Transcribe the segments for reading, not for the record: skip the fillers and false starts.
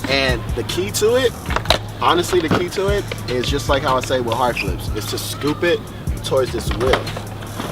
And the key to it, honestly, the key to it is just like how I say with hard flips. It's to scoop it towards this wheel.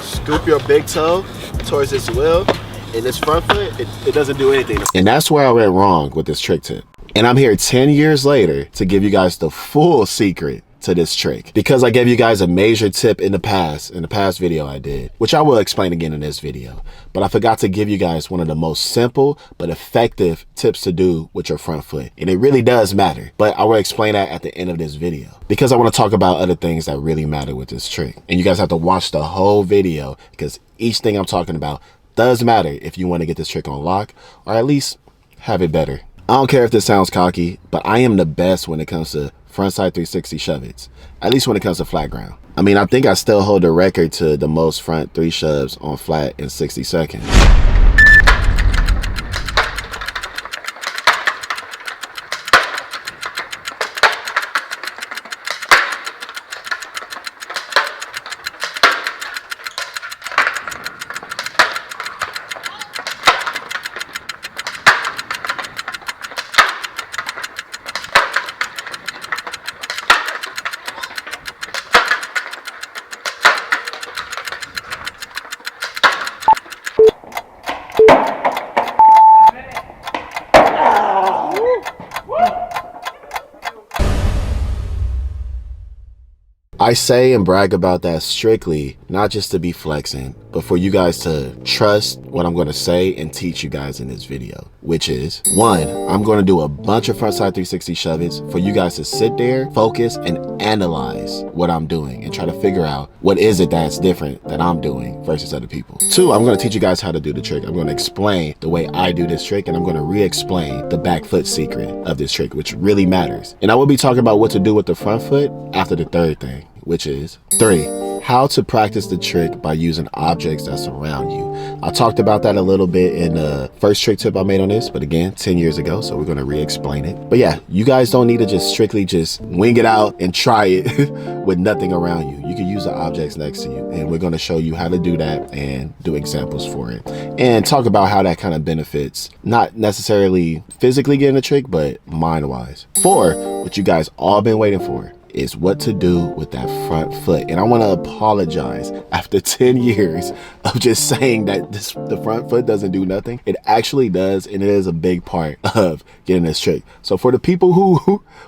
Scoop your big toe towards this wheel. And this front foot, it doesn't do anything. And that's where I went wrong with this trick tip. And I'm here 10 years later to give you guys the full secret to this trick, because I gave you guys a major tip in the past video I did, which I will explain again in this video. But I forgot to give you guys one of the most simple but effective tips to do with your front foot. And it really does matter, but I will explain that at the end of this video, because I want to talk about other things that really matter with this trick. And you guys have to watch the whole video, because each thing I'm talking about does matter if you want to get this trick on lock, or at least have it better. I don't care if this sounds cocky, but I am the best when it comes to frontside 360 shove-its, at least when it comes to flat ground. I mean, I think I still hold the record to the most front 3 shoves on flat in 60 seconds. I say and brag about that strictly, not just to be flexing, but for you guys to trust what I'm going to say and teach you guys in this video, which is, 1, I'm going to do a bunch of frontside 360 shove-its for you guys to sit there, focus, and analyze what I'm doing and try to figure out what is it that's different that I'm doing versus other people. 2, I'm going to teach you guys how to do the trick. I'm going to explain the way I do this trick, and I'm going to re-explain the back foot secret of this trick, which really matters. And I will be talking about what to do with the front foot after the third thing, which is 3, how to practice the trick by using objects that surround you. I talked about that a little bit in the first trick tip I made on this, but again, 10 years ago, so we're going to re-explain it. But yeah, you guys don't need to just strictly wing it out and try it with nothing around you. You can use the objects next to you, and we're going to show you how to do that and do examples for it, and talk about how that kind of benefits, not necessarily physically getting the trick, but mind-wise. 4, what you guys all been waiting for, is what to do with that front foot. And I want to apologize after 10 years of just saying that the front foot doesn't do nothing. It actually does, and it is a big part of getting this trick. So for the people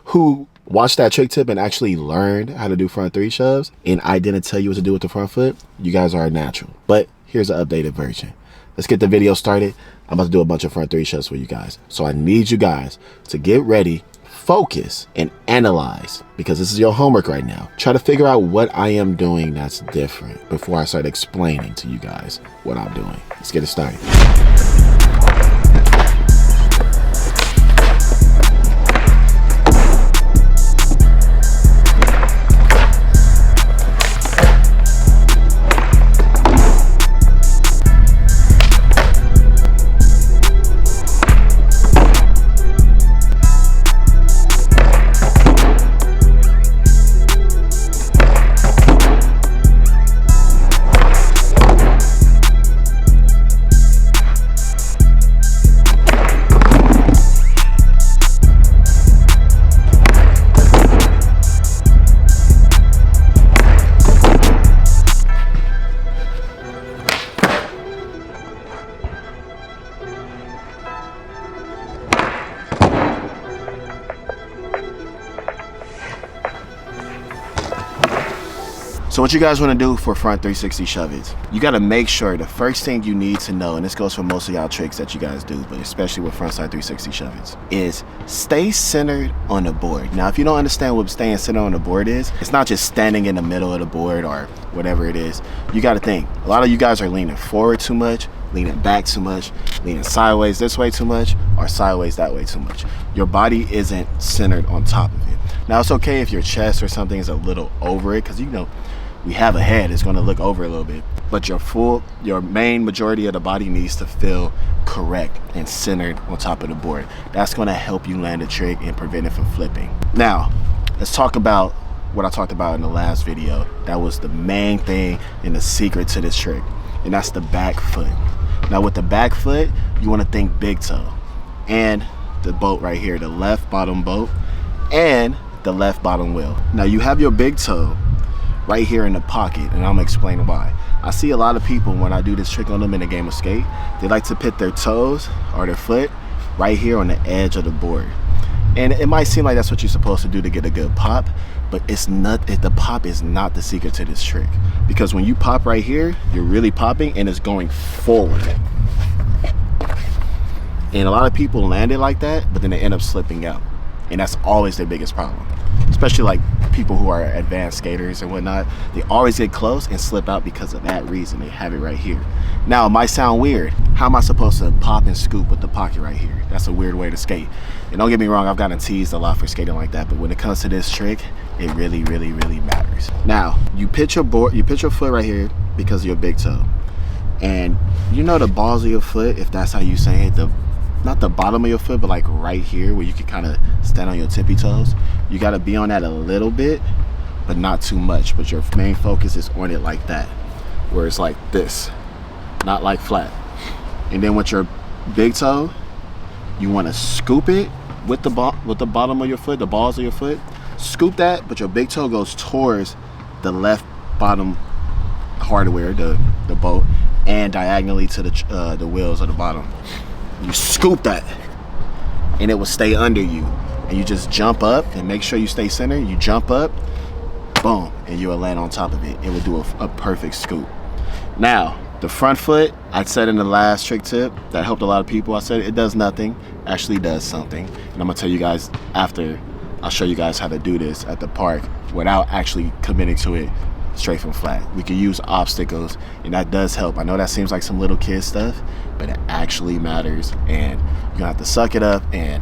who watched that trick tip and actually learned how to do front 3 shoves, and I didn't tell you what to do with the front foot, you guys are a natural. But here's an updated version. Let's get the video started. I'm about to do a bunch of front 3 shoves for you guys. So I need you guys to get ready, focus, and analyze, because this is your homework right now. Try to figure out what I am doing that's different before I start explaining to you guys what I'm doing. Let's get it started. So what you guys want to do for front 360 shove-its, you got to make sure the first thing you need to know, and this goes for most of y'all tricks that you guys do, but especially with frontside 360 shove-its, is stay centered on the board. Now, if you don't understand what staying centered on the board is, it's not just standing in the middle of the board or whatever it is. You got to think. A lot of you guys are leaning forward too much, leaning back too much, leaning sideways this way too much, or sideways that way too much. Your body isn't centered on top of it. Now, it's okay if your chest or something is a little over it, because you know, we have a head, it's going to look over a little bit, but your main majority of the body needs to feel correct and centered on top of the board. That's going to help you land a trick and prevent it from flipping. Now, let's talk about what I talked about in the last video. That was the main thing and the secret to this trick, and that's the back foot. Now with the back foot, you want to think big toe, and the bolt right here, the left bottom bolt and the left bottom wheel. Now you have your big toe right here in the pocket, and I'm gonna explain why. I see a lot of people when I do this trick on them in a game of skate, they like to put their toes or their foot right here on the edge of the board. And it might seem like that's what you're supposed to do to get a good pop, but it's not. The pop is not the secret to this trick, because when you pop right here, you're really popping and it's going forward. And a lot of people land it like that, but then they end up slipping out. And that's always their biggest problem. Especially like people who are advanced skaters and whatnot, they always get close and slip out because of that reason. They have it right here. Now, it might sound weird. How am I supposed to pop and scoop with the pocket right here? That's a weird way to skate. And don't get me wrong, I've gotten teased a lot for skating like that, but when it comes to this trick, it really, really, really matters. Now, you pitch your foot right here because of your big toe. And you know the balls of your foot, if that's how you say it, not the bottom of your foot, but like right here where you can kind of stand on your tippy toes. You got to be on that a little bit, but not too much. But your main focus is on it like that, where it's like this, not like flat. And then with your big toe, you want to scoop it with the bottom of your foot, the balls of your foot. Scoop that, but your big toe goes towards the left bottom hardware, the bolt, and diagonally to the wheels of the bottom. You scoop that and it will stay under you, and you just jump up and make sure you stay centered. You jump up, boom, and you will land on top of it. It will do a perfect scoop. Now, the front foot, I said in the last trick tip that helped a lot of people, I said it does nothing, actually does something. And I'm gonna tell you guys after, I'll show you guys how to do this at the park without actually committing to it straight from flat. We can use obstacles, and that does help. I know that seems like some little kid stuff, but it actually matters, and you're gonna have to suck it up and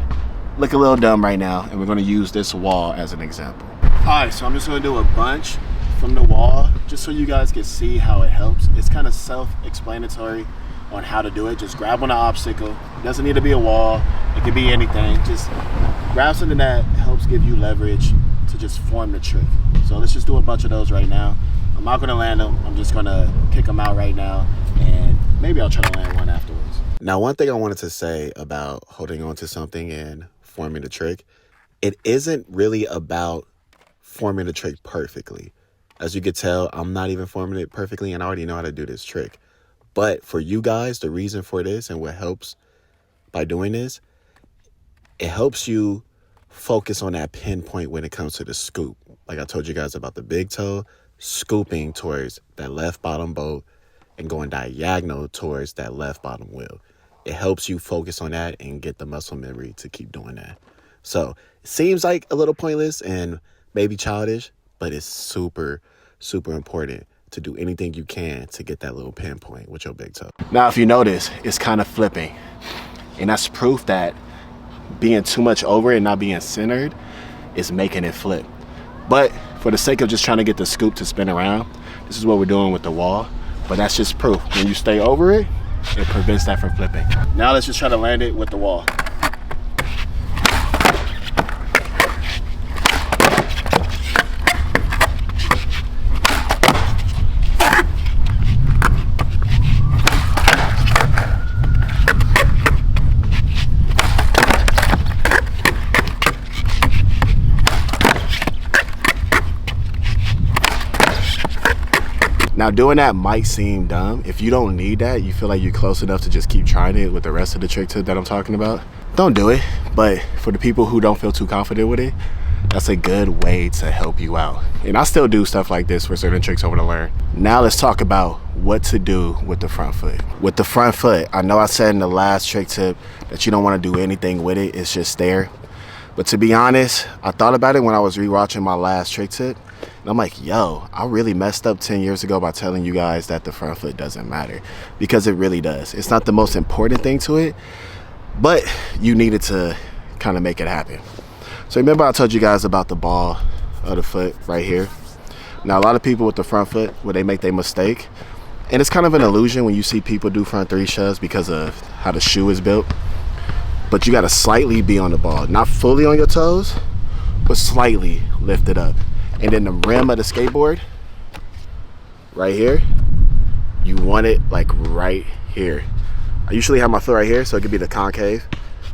look a little dumb right now, and we're gonna use this wall as an example. All right, so I'm just gonna do a bunch from the wall just so you guys can see how it helps. It's kind of self-explanatory on how to do it. Just grab on an obstacle. It doesn't need to be a wall. It could be anything. Just grab something that helps give you leverage to just form the trick. So let's just do a bunch of those right now. I'm not gonna land them. I'm just gonna kick them out right now, and maybe I'll try to land one afterwards. Now, one thing I wanted to say about holding on to something and forming the trick, it isn't really about forming the trick perfectly. As you could tell, I'm not even forming it perfectly, and I already know how to do this trick. But for you guys, the reason for this and what helps by doing this, it helps you focus on that pinpoint when it comes to the scoop. Like I told you guys about the big toe, scooping towards that left bottom bolt and going diagonal towards that left bottom wheel. It helps you focus on that and get the muscle memory to keep doing that. So it seems like a little pointless and maybe childish, but it's super, super important to do anything you can to get that little pinpoint with your big toe. Now, if you notice, it's kind of flipping. And that's proof that being too much over it and not being centered is making it flip. But for the sake of just trying to get the scoop to spin around, this is what we're doing with the wall. But that's just proof. When you stay over it, it prevents that from flipping. Now let's just try to land it with the wall. Now, doing that might seem dumb. If you don't need that, you feel like you're close enough to just keep trying it with the rest of the trick tip that I'm talking about, don't do it. But for the people who don't feel too confident with it, that's a good way to help you out. And I still do stuff like this for certain tricks I want to learn. Now let's talk about what to do with the front foot. With the front foot, I know I said in the last trick tip that you don't want to do anything with it. It's just there. But to be honest, I thought about it when I was rewatching my last trick tip. And I'm like, yo, I really messed up 10 years ago by telling you guys that the front foot doesn't matter, because it really does. It's not the most important thing to it, but you needed to kind of make it happen. So remember I told you guys about the ball of the foot right here? Now, a lot of people with the front foot, where they make their mistake, and it's kind of an illusion when you see people do front three shoves because of how the shoe is built, but you got to slightly be on the ball, not fully on your toes, but slightly lift it up. And then the rim of the skateboard, right here, you want it like right here. I usually have my foot right here, so it could be the concave,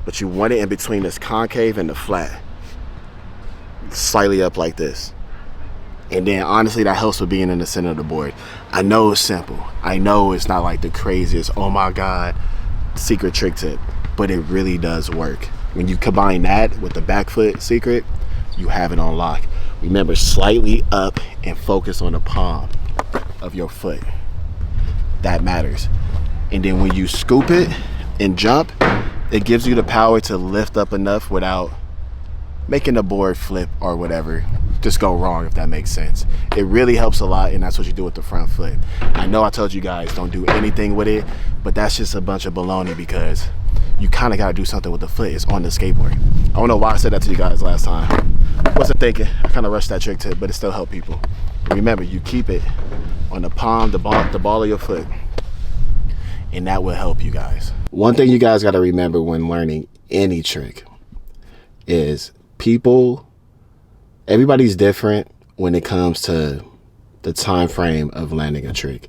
but you want it in between this concave and the flat, slightly up like this. And then honestly, that helps with being in the center of the board. I know it's simple. I know it's not like the craziest, oh my God, secret trick tip, but it really does work. When you combine that with the back foot secret, you have it on lock. Remember, slightly up and focus on the palm of your foot. That matters. And then when you scoop it and jump, it gives you the power to lift up enough without making the board flip or whatever just go wrong, if that makes sense. It really helps a lot, and that's what you do with the front foot. I know I told you guys don't do anything with it, but that's just a bunch of baloney because you kind of got to do something with the foot. It's on the skateboard. I don't know why I said that to you guys last time. Wasn't thinking. I kind of rushed that trick tip, but it still helped people. Remember, you keep it on the palm, the ball of your foot, and that will help you guys. One thing you guys got to remember when learning any trick is everybody's different when it comes to the time frame of landing a trick.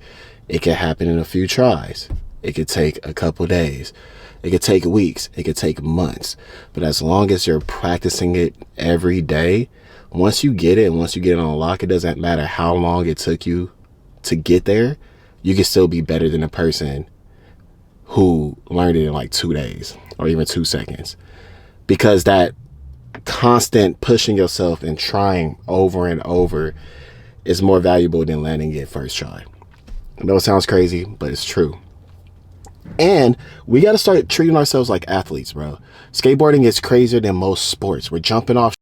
It can happen in a few tries. It could take a couple days. It could take weeks. It could take months. But as long as you're practicing it every day, once you get it and once you get it on lock, it doesn't matter how long it took you to get there, you can still be better than a person who learned it in like 2 days or even 2 seconds. Because that constant pushing yourself and trying over and over is more valuable than landing it first try. I know it sounds crazy, but it's true. And we got to start treating ourselves like athletes, bro. Skateboarding is crazier than most sports. We're jumping off,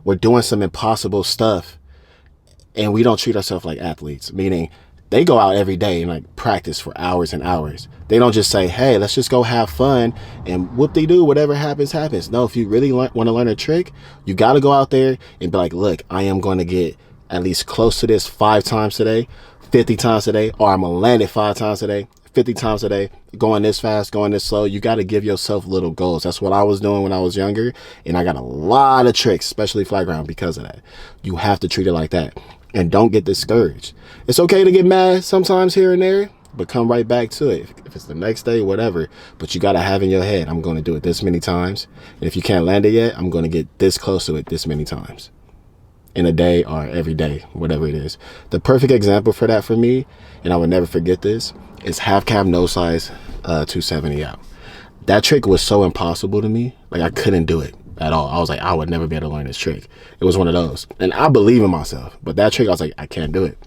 we're doing some impossible stuff, and we don't treat ourselves like athletes, meaning they go out every day and like practice for hours and hours. They don't just say, hey, let's just go have fun and whoop-de-doo, whatever happens, happens. No, if you really want to learn a trick, you got to go out there and be like, look, I am going to get at least close to this 5 times today, 50 times today, or I'm going to land it 5 times today, 50 times a day, going this fast, going this slow. You got to give yourself little goals. That's what I was doing when I was younger, and I got a lot of tricks, especially flat ground, because of that. You have to treat it like that. And don't get discouraged. It's okay to get mad sometimes here and there, but come right back to it. If it's the next day, whatever, but you got to have in your head, I'm going to do it this many times. And if you can't land it yet, I'm going to get this close to it this many times in a day or every day, whatever it is. The perfect example for that for me, and I would never forget this, is half cab no size 270 out. That trick was so impossible to me. Like, I couldn't do it at all. I was like, I would never be able to learn this trick. It was one of those. And I believe in myself. But that trick, I was like, I can't do it.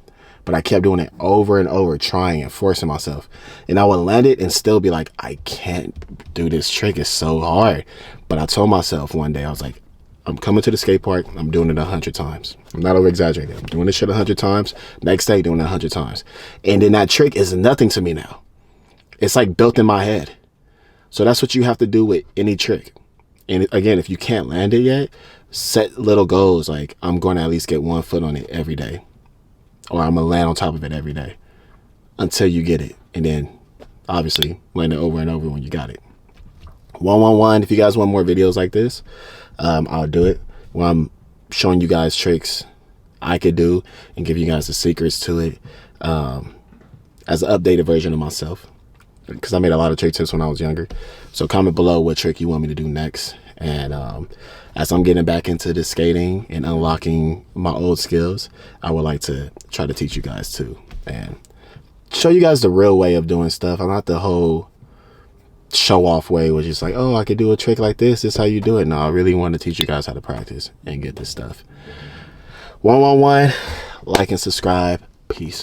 But I kept doing it over and over, trying and forcing myself. And I would land it and still be like, I can't do this trick. It's so hard. But I told myself one day, I was like, I'm coming to the skate park. I'm doing it 100 times. I'm not over exaggerating. I'm doing this shit 100 times. Next day, doing it 100 times. And then that trick is nothing to me now. It's like built in my head. So that's what you have to do with any trick. And again, if you can't land it yet, set little goals. Like, I'm going to at least get 1 foot on it every day. Or I'm going to land on top of it every day until you get it. And then, obviously, land it over and over when you got it. 111, if you guys want more videos like this, I'll do it. Where I'm showing you guys tricks I could do and give you guys the secrets to it as an updated version of myself. Because I made a lot of trick tips when I was younger. So comment below what trick you want me to do next. And as I'm getting back into the skating and unlocking my old skills, I would like to try to teach you guys too. And show you guys the real way of doing stuff. I'm not the whole show off way where it's just like, oh, I could do a trick like this. This is how you do it. No, I really want to teach you guys how to practice and get this stuff. 111, like and subscribe. Peace.